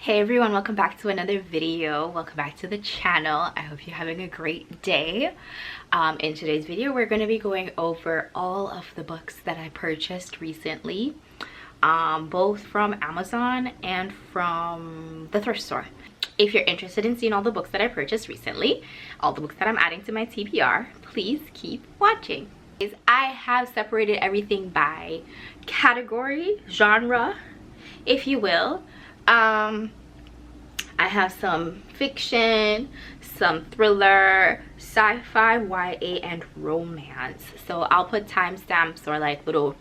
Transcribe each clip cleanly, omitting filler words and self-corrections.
Hey everyone, welcome back to another video. Welcome back to the channel. I hope you're having a great day. In today's video, we're going to be going over all of the books that I purchased recently, both from Amazon and from the thrift store. If you're interested in seeing all the books that I purchased recently, all the books that I'm adding to my TBR, please keep watching. I have separated everything by category, genre, if you will. I have some fiction, some thriller, sci-fi, YA, and romance. So I'll put timestamps or like little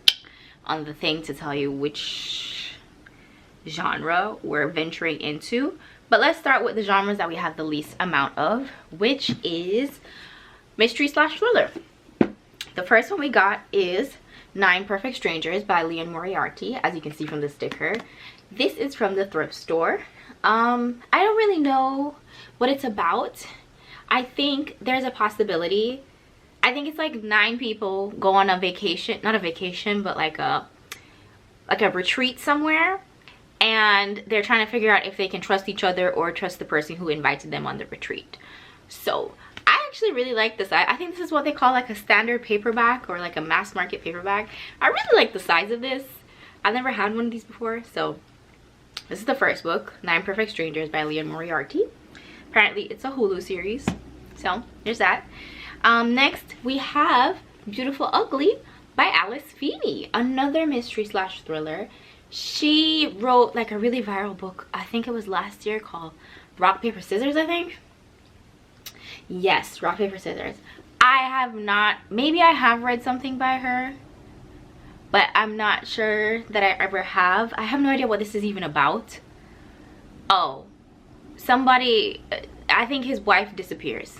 on the thing to tell you which genre we're venturing into. But let's start with the genres that we have the least amount of, which is mystery / thriller. The first one we got is 9 Perfect Strangers by Liane Moriarty, as you can see from the sticker. This is from the thrift store. I don't really know what it's about. I think there's a possibility. I think it's like 9 people go on a vacation, not a vacation, but like a retreat somewhere, and they're trying to figure out if they can trust each other or trust the person who invited them on the retreat. So I actually really like this. I think this is what they call like a standard paperback or like a mass market paperback. I really like the size of this. I've never had one of these before, so this is the first book, 9 Perfect Strangers by Liane Moriarty. Apparently it's a Hulu series, so there's that. Next we have Beautiful Ugly by Alice Feeney, another mystery / thriller. She wrote like a really viral book, I think it was last year, called Rock Paper Scissors, I think. Yes, Rock Paper Scissors. I have not, maybe I have read something by her, but I'm not sure that I ever have. I have no idea what this is even about. Oh, somebody, I think his wife disappears.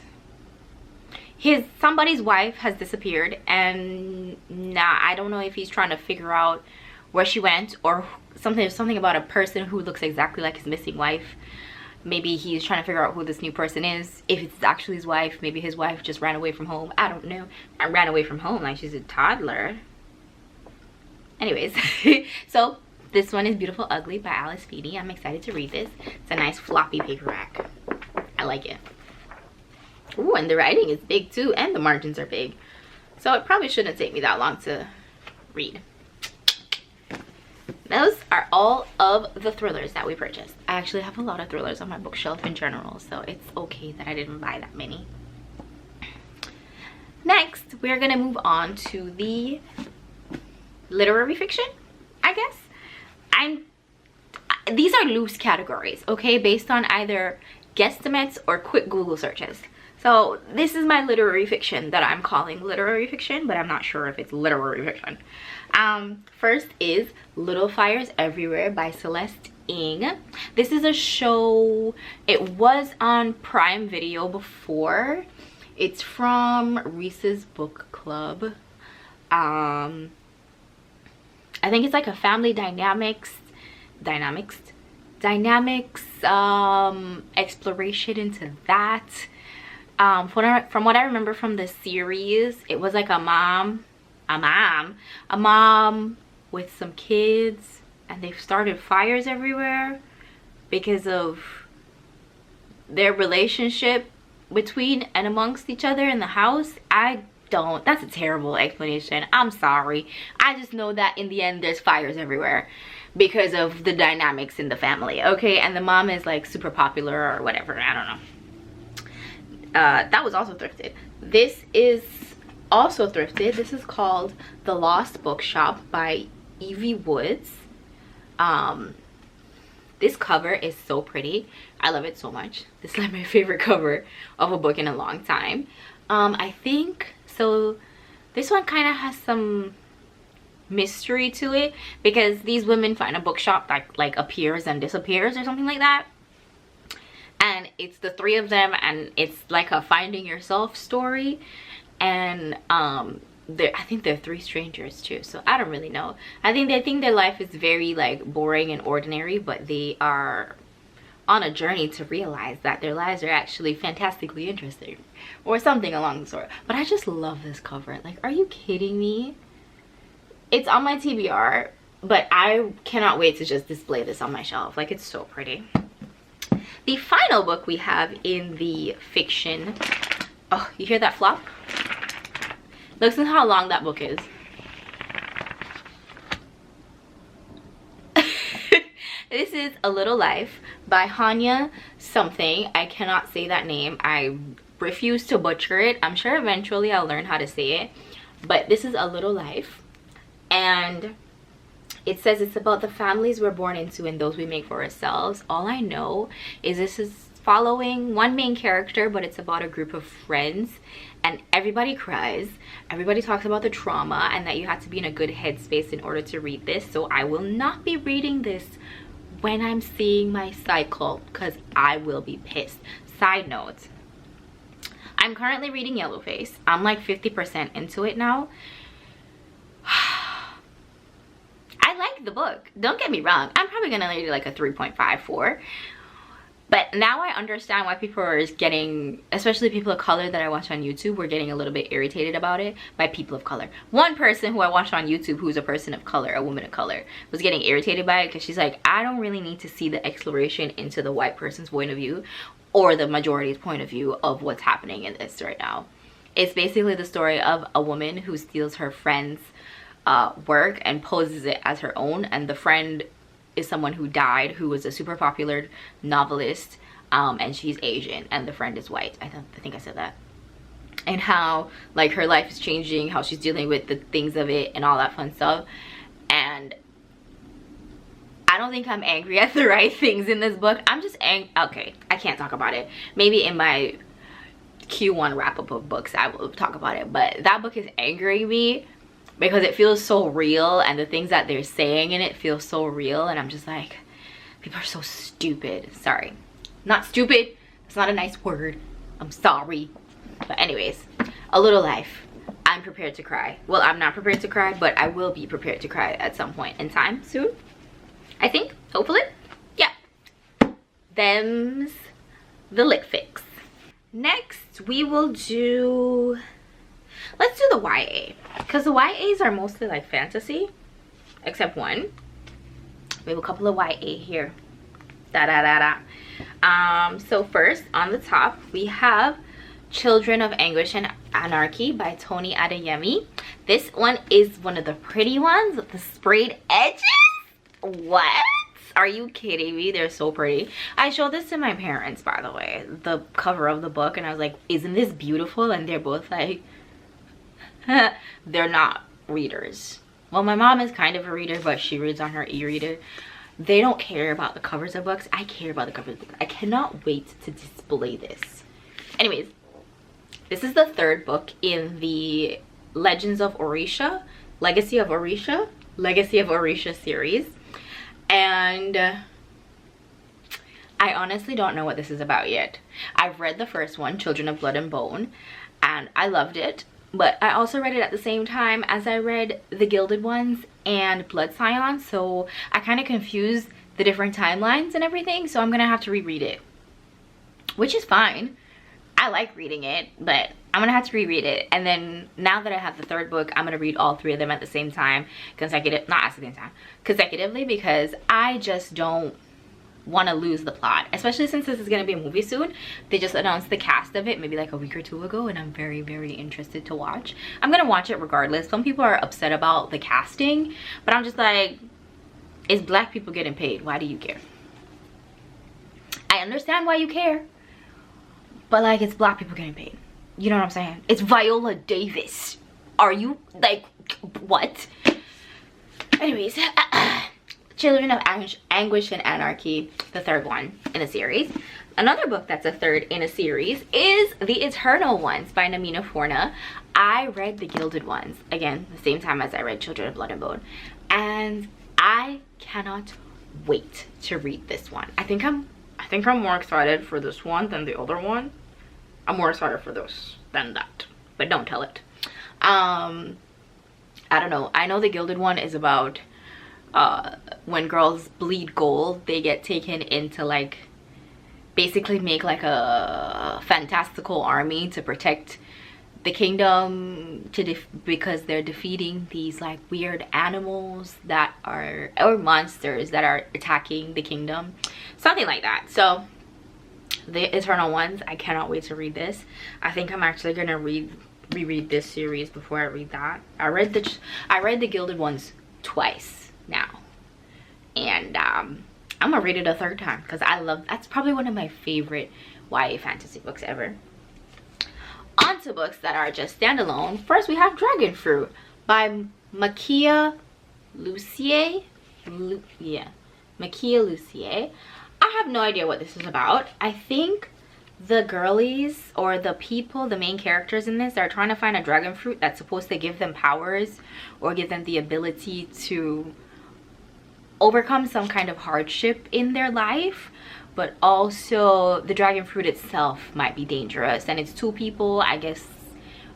Somebody's wife has disappeared, and I don't know if he's trying to figure out where she went, or something about a person who looks exactly like his missing wife. Maybe he's trying to figure out who this new person is, if it's actually his wife. Maybe his wife just ran away from home. I don't know. I ran away from home like she's a toddler. Anyways, so this one is Beautiful Ugly by Alice Feeney. I'm excited to read this. It's a nice floppy paperback. I like it. Ooh, and the writing is big too, and the margins are big. So it probably shouldn't take me that long to read. Those are all of the thrillers that we purchased. I actually have a lot of thrillers on my bookshelf in general, so it's okay that I didn't buy that many. Next, we're gonna move on to the literary fiction, I guess. These are loose categories, okay, based on either guesstimates or quick Google searches. So this is my literary fiction that I'm calling literary fiction, but I'm not sure if it's literary fiction. First is Little Fires Everywhere by Celeste. This is a show. It was on Prime Video before. It's from Reese's Book Club. I think it's like a family dynamics exploration into that. From what I remember from the series, it was like a mom with some kids, and they've started fires everywhere because of their relationship between and amongst each other in the house. That's a terrible explanation. I'm sorry. I just know that in the end there's fires everywhere because of the dynamics in the family, okay? And the mom is like super popular or whatever. I don't know. That was also thrifted. This is also thrifted. This is called The Lost Bookshop by Evie Woods. This cover is so pretty. I love it so much. This is like my favorite cover of a book in a long time. I think so. This one kind of has some mystery to it because these women find a bookshop that like appears and disappears or something like that, and it's the 3 of them, and it's like a finding yourself story. And I think they're 3 strangers too, so I don't really know. I think they think their life is very like boring and ordinary, but they are on a journey to realize that their lives are actually fantastically interesting or something along the sort. But I just love this cover. Like, are you kidding me? It's on my TBR, but I cannot wait to just display this on my shelf. Like, it's so pretty. The final book we have in the fiction, oh, you hear that flop? Listen how long that book is. This is A Little Life by Hanya something. I cannot say that name. I refuse to butcher it. I'm sure eventually I'll learn how to say it. But this is A Little Life. And it says it's about the families we're born into and those we make for ourselves. All I know is this is following one main character, but it's about a group of friends. And everybody cries. Everybody talks about the trauma and that you have to be in a good headspace in order to read this. So I will not be reading this when I'm seeing my cycle because I will be pissed. Side note, I'm currently reading Yellowface. I'm like 50% into it now. I like the book. Don't get me wrong. I'm probably gonna rate it like a 3.54. But now I understand why people are getting, especially people of color that I watch on YouTube, were getting a little bit irritated about it. By people of color. One person who I watched on YouTube who's a person of color, a woman of color, was getting irritated by it because she's like, I don't really need to see the exploration into the white person's point of view or the majority's point of view of what's happening in this right now. It's basically the story of a woman who steals her friend's work and poses it as her own, and the friend is someone who died, who was a super popular novelist, and she's Asian and the friend is white. I think I said that. And how like her life is changing, how she's dealing with the things of it and all that fun stuff. And I don't think I'm angry at the right things in this book. I'm just okay, I can't talk about it. Maybe in my Q1 wrap-up of books I will talk about it, but that book is angering me because it feels so real, and the things that they're saying in it feel so real, and I'm just like, people are so stupid. Sorry, not stupid, it's not a nice word, I'm sorry. But anyways, A Little Life. I'm prepared to cry. Well, I'm not prepared to cry, but I will be prepared to cry at some point in time soon, I think, hopefully. Yeah, them's the lick fix. Next we will do, let's do the YA, because the YAs are mostly like fantasy, except one. We have a couple of YA here. So first on the top we have Children of Anguish and Anarchy by Tomi Adeyemi. This one is one of the pretty ones with the sprayed edges. What? Are you kidding me? They're so pretty. I showed this to my parents, by the way, the cover of the book, and I was like, isn't this beautiful? And they're both like, they're not readers. Well, my mom is kind of a reader, but she reads on her e-reader. They don't care about the covers of books. I care about the covers of books. I cannot wait to display this. Anyways, this is the third book in the Legends of Orisha, Legacy of Orisha series. And I honestly don't know what this is about yet. I've read the first one, Children of Blood and Bone, and I loved it. But I also read it at the same time as I read the Gilded Ones and Blood Scion, so I kind of confused the different timelines and everything, so I'm gonna have to reread it, which is fine. I like reading it, but I'm gonna have to reread it. And then now that I have the third book, I'm gonna read all three of them at the same time, consecutively, because I just don't want to lose the plot, especially since this is going to be a movie soon. They just announced the cast of it maybe like a week or two ago, and I'm very, very interested to watch. I'm gonna watch it regardless. Some people are upset about the casting, but I'm just like, it's black people getting paid, why do you care? I understand why you care, but like, it's black people getting paid, you know what I'm saying? It's Viola Davis. Are you like, what? Anyways, Children of Anguish and Anarchy, the third one in a series. Another book that's a third in a series is The Eternal Ones by Namina Forna. I read the Gilded Ones, again, the same time as I read Children of Blood and Bone, and I cannot wait to read this one. I think I'm more excited for this one than the other one. I'm more excited for this than that, but don't tell it. I don't know. I know the Gilded one is about when girls bleed gold, they get taken into like, basically make like a fantastical army to protect the kingdom, because they're defeating these like weird animals that are, or monsters that are attacking the kingdom, something like that. So the Eternal Ones. I cannot wait to read this. I think I'm actually gonna reread this series before I read that. I read the Gilded Ones twice now, and I'm gonna read it a third time because that's probably one of my favorite YA fantasy books ever. On to books that are just standalone. First we have Dragonfruit by Makiia Lucier. Makiia Lucier. I have no idea what this is about. I think the girlies or the people, the main characters in this, are trying to find a dragon fruit that's supposed to give them powers or give them the ability to overcome some kind of hardship in their life, but also the dragon fruit itself might be dangerous. And it's two people. I guess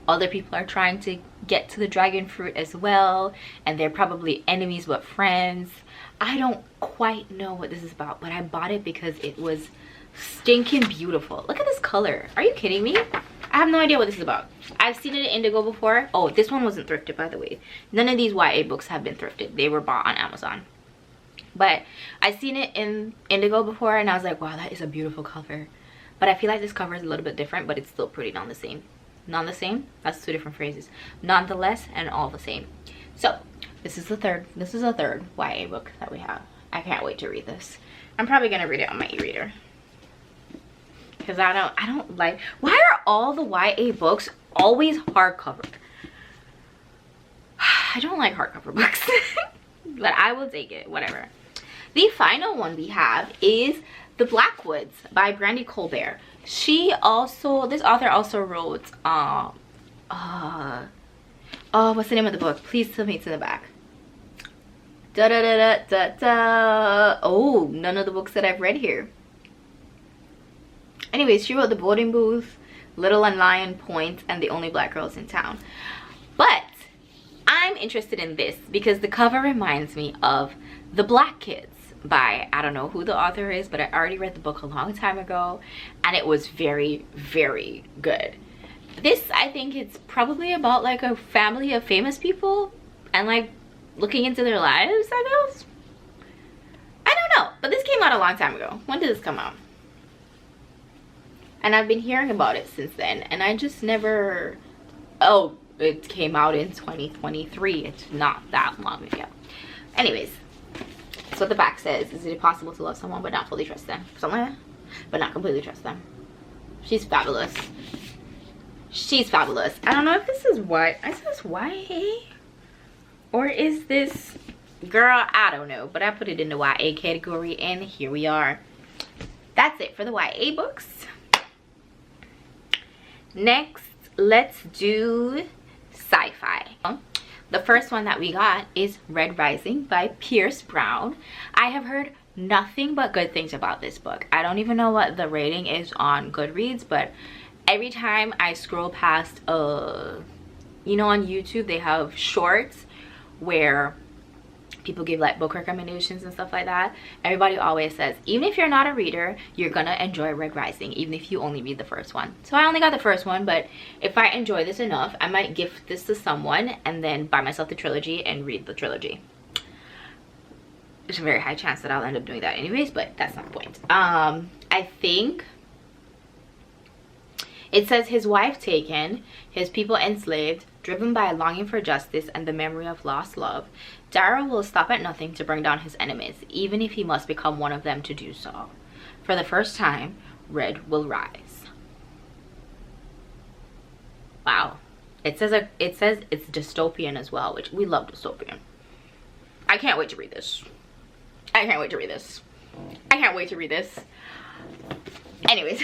other people are trying to get to the dragon fruit as well, and they're probably enemies but friends. I don't quite know what this is about, but I bought it because it was stinking beautiful. Look at this color. Are you kidding me? I have no idea what this is about. I've seen it in Indigo before. Oh, this one wasn't thrifted, by the way. None of these YA books have been thrifted. They were bought on Amazon. But I've seen it in Indigo before, and I was like, wow, that is a beautiful cover. But I feel like this cover is a little bit different, but it's still pretty non the same. Non the same? That's two different phrases. Nonetheless and all the same. So this is a third YA book that we have. I can't wait to read this. I'm probably gonna read it on my e-reader, because I don't like, why are all the YA books always hardcover? I don't like hardcover books. But I will take it, whatever. The final one we have is The Blackwoods by Brandy Colbert. This author also wrote what's the name of the book? Please tell me it's in the back. Oh, none of the books that I've read here. Anyways, she wrote The Boarding Booth, Little and Lion Point, and The Only Black Girls in Town. But I'm interested in this because the cover reminds me of The Black Kids by, I don't know who the author is, but I already read the book a long time ago, and it was very, very good. This, I think it's probably about like a family of famous people and like looking into their lives, I guess. I don't know, but this came out a long time ago. When did this come out? And I've been hearing about it since then, and I just never, oh, it came out in 2023. It's not that long ago. Anyways, that's what the back says. Is it possible to love someone but not fully trust them? Something like that. But not completely trust them. She's fabulous. She's fabulous. I don't know if this is is this YA? Or is this, girl, I don't know. But I put it in the YA category, and here we are. That's it for the YA books. Next, let's do sci-fi. The first one that we got is Red Rising by Pierce Brown. I have heard nothing but good things about this book. I don't even know what the rating is on Goodreads, but every time I scroll past, you know, on YouTube they have shorts where people give like book recommendations and stuff like that. Everybody always says, even if you're not a reader, you're gonna enjoy Red Rising, even if you only read the first one. So I only got the first one, but if I enjoy this enough, I might gift this to someone and then buy myself the trilogy and read the trilogy. There's a very high chance that I'll end up doing that anyways, but that's not the point. I think it says, his wife taken, his people enslaved, driven by a longing for justice and the memory of lost love, Darrow will stop at nothing to bring down his enemies, even if he must become one of them to do so. For the first time, Red will rise. Wow. It says it's dystopian as well, which we love dystopian. I can't wait to read this. I can't wait to read this. I can't wait to read this. Anyways.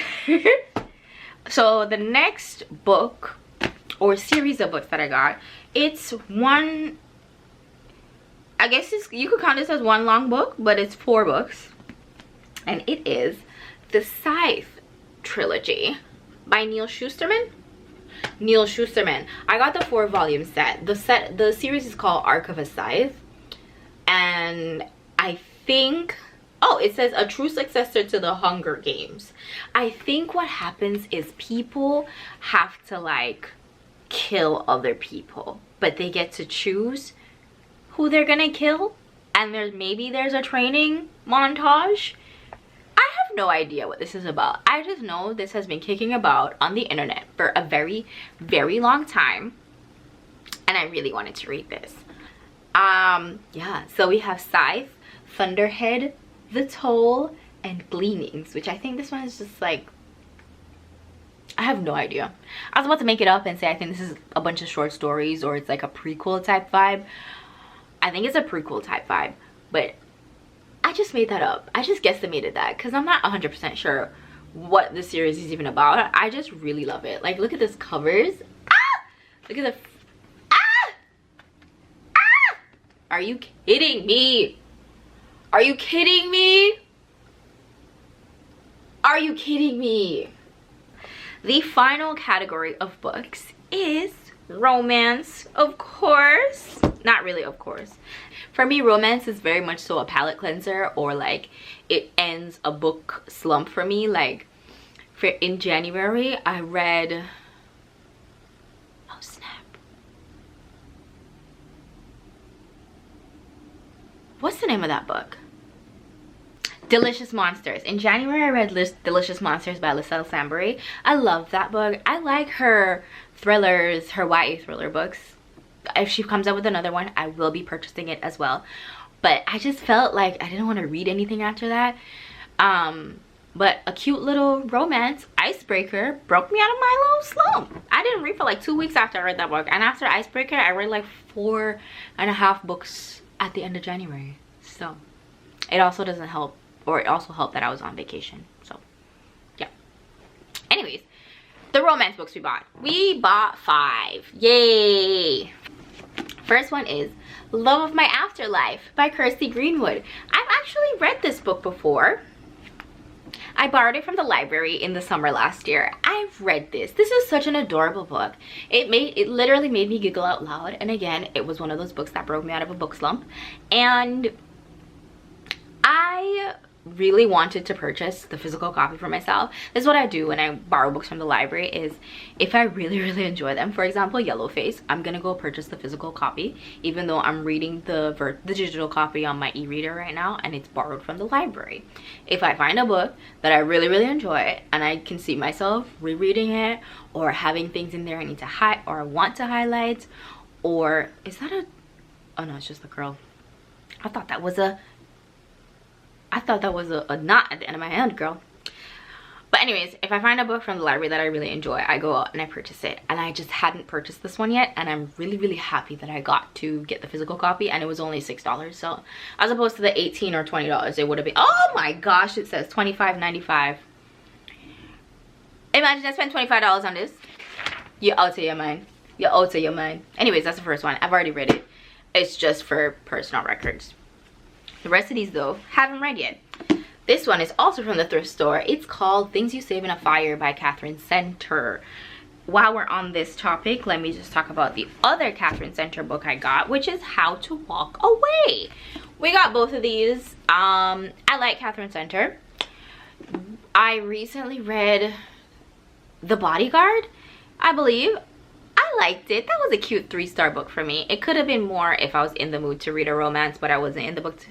So the next book or series of books that I got, it's one, I guess you could count this as one long book, but it's 4 books, and it is the Scythe trilogy by Neal Shusterman. Neal Shusterman. I got the 4-volume set. The series is called Arc of a Scythe, and I think, oh, it says a true successor to the Hunger Games. I think what happens is people have to like kill other people, but they get to choose who they're gonna kill, and maybe there's a training montage. I have no idea what this is about. I just know this has been kicking about on the internet for a very, very long time, and I really wanted to read this. Yeah, so we have Scythe, Thunderhead, The Toll, and Gleanings, which I think this one is just like, I have no idea. I was about to make it up and say I think this is a bunch of short stories or it's like a prequel type vibe. I think it's a prequel type vibe, but I just made that up. I just guesstimated that because I'm not 100% sure what the series is even about. I just really love it. Like, look at this covers. Ah! Look at the... Ah! Ah! Are you kidding me? Are you kidding me? Are you kidding me? The final category of books is romance, of course. Not really, of course. For me, romance is very much so a palate cleanser, or like it ends a book slump for me. Like in January, I read, oh snap, what's the name of that book? Delicious Monsters. In January, I read Delicious Monsters by Lucille Sambury. I love that book. I like her thrillers, her YA thriller books. If she comes out with another one, I will be purchasing it as well. But I just felt like I didn't want to read anything after that. But a cute little romance icebreaker broke me out of my little slump. I didn't read for like 2 weeks after I read that book. And after Icebreaker, I read like 4.5 books at the end of January. So it also doesn't help. Or it also helped that I was on vacation. So, yeah. Anyways, the romance books we bought. We bought 5. Yay! First one is Love of My Afterlife by Kirsty Greenwood. I've actually read this book before. I borrowed it from the library in the summer last year. I've read this. This is such an adorable book. It literally made me giggle out loud. And again, it was one of those books that broke me out of a book slump. And I really wanted to purchase the physical copy for myself. This is what I do when I borrow books from the library, is if I really enjoy them, for example Yellowface, I'm gonna go purchase the physical copy, even though I'm reading the digital copy on my e-reader right now and it's borrowed from the library. If I find a book that I really enjoy and I can see myself rereading it, or having things in there I need to hide or I want to highlight, or is that a, oh no, it's just the curl. I thought that was a knot at the end of my hand, girl. But anyways, if I find a book from the library that I really enjoy, I go out and I purchase it. And I just hadn't purchased this one yet, and I'm really happy that I got to get the physical copy, and it was only $6. So as opposed to the $18 or $20 it would have been. Oh my gosh, it says $25.95. Imagine I spent $25 on this. You're out of your mind. You're out of your mind. Anyways, that's the first one. I've already read it. It's just for personal records. The rest of these though, haven't read yet. This one is also from the thrift store. It's called Things You Save in a Fire by Katherine Center. While we're on this topic, let me just talk about the other Katherine Center book I got, which is How to Walk Away. We got both of these. I like Katherine Center. I recently read The Bodyguard, I believe. I liked it. That was a cute 3-star book for me. It could have been more if I was in the mood to read a romance, but I wasn't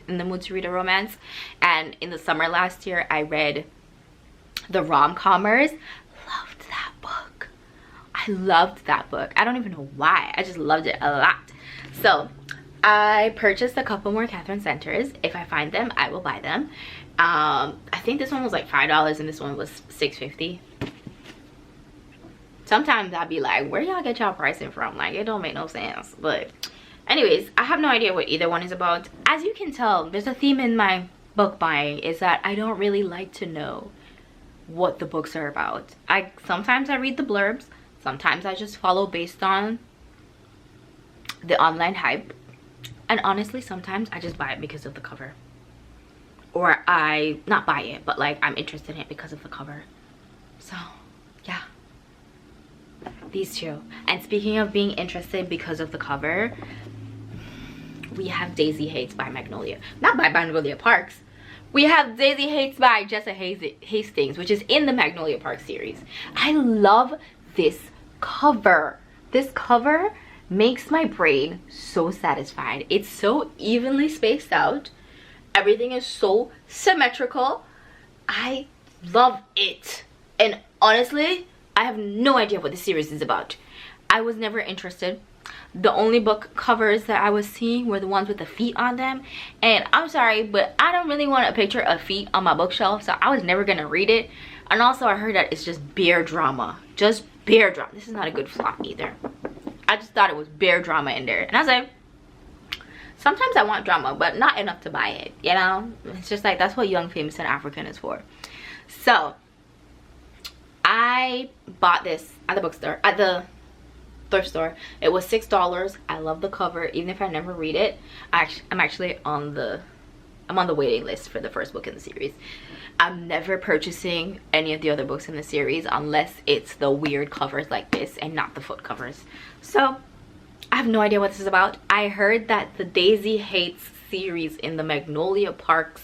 in the mood to read a romance. And in the summer last year, I read The Rom-Commers. Loved that book. I loved that book. I don't even know why. I just loved it a lot. So I purchased a couple more Katherine Centers. If I find them, I will buy them. I think this one was like $5 and this one was $6.50. Sometimes I'd be like, where y'all get y'all pricing from? Like, it don't make no sense. But anyways, I have no idea what either one is about. As you can tell, there's a theme in my book buying, is that I don't really like to know what the books are about. Sometimes I read the blurbs. Sometimes I just follow based on the online hype. And honestly, sometimes I just buy it because of the cover. Or not buy it, but like I'm interested in it because of the cover. So, yeah. These two. And speaking of being interested because of the cover, we have Daisy Hates by Magnolia. Not by Magnolia Parks. We have Daisy Hates by Jessa Hastings, which is in the Magnolia Parks series. I love this cover. This cover makes my brain so satisfied. It's so evenly spaced out. Everything is so symmetrical. I love it. And honestly, I have no idea what the series is about. I was never interested. The only book covers that I was seeing were the ones with the feet on them, and I'm sorry, but I don't really want a picture of feet on my bookshelf, so I was never gonna read it. And also I heard that it's just bear drama. Just bear drama. This is not a good flop either. I just thought it was bear drama in there, and I was like, sometimes I want drama, but not enough to buy it, you know? It's just like, that's what Young, Famous, and African is for. So I bought this at the bookstore, at the thrift store. It was $6. I love the cover, even if I never read it. I'm actually on the waiting list for the first book in the series. I'm never purchasing any of the other books in the series unless it's the weird covers like this and not the foot covers. So I have no idea what this is about. I heard that the Daisy Haites series in the Magnolia Parks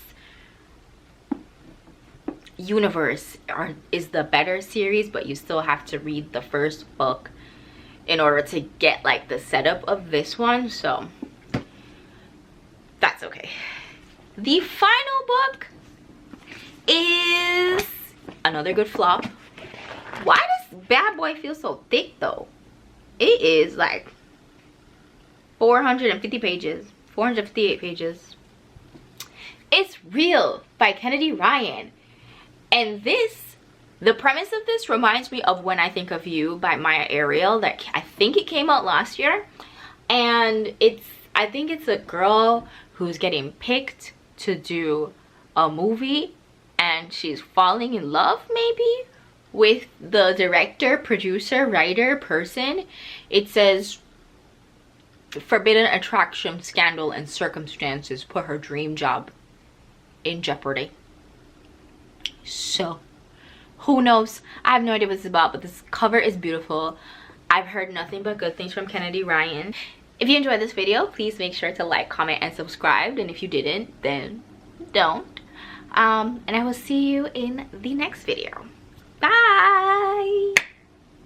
universe is the better series, but you still have to read the first book in order to get like the setup of this one, so that's okay. The final book is another good flop. Why does bad boy feel so thick though? It is like 450 pages, 458 pages. It's Real by Kennedy Ryan. And the premise of this reminds me of When I Think of You by Maya Ariel, that I think it came out last year. And I think it's a girl who's getting picked to do a movie, and she's falling in love maybe with the director, producer, writer, person. It says forbidden attraction, scandal, and circumstances put her dream job in jeopardy. So who knows? I have no idea what this is about, but this cover is beautiful. I've heard nothing but good things from Kennedy Ryan. If you enjoyed this video, please make sure to like, comment, and subscribe. And if you didn't, then don't. And I will see you in the next video.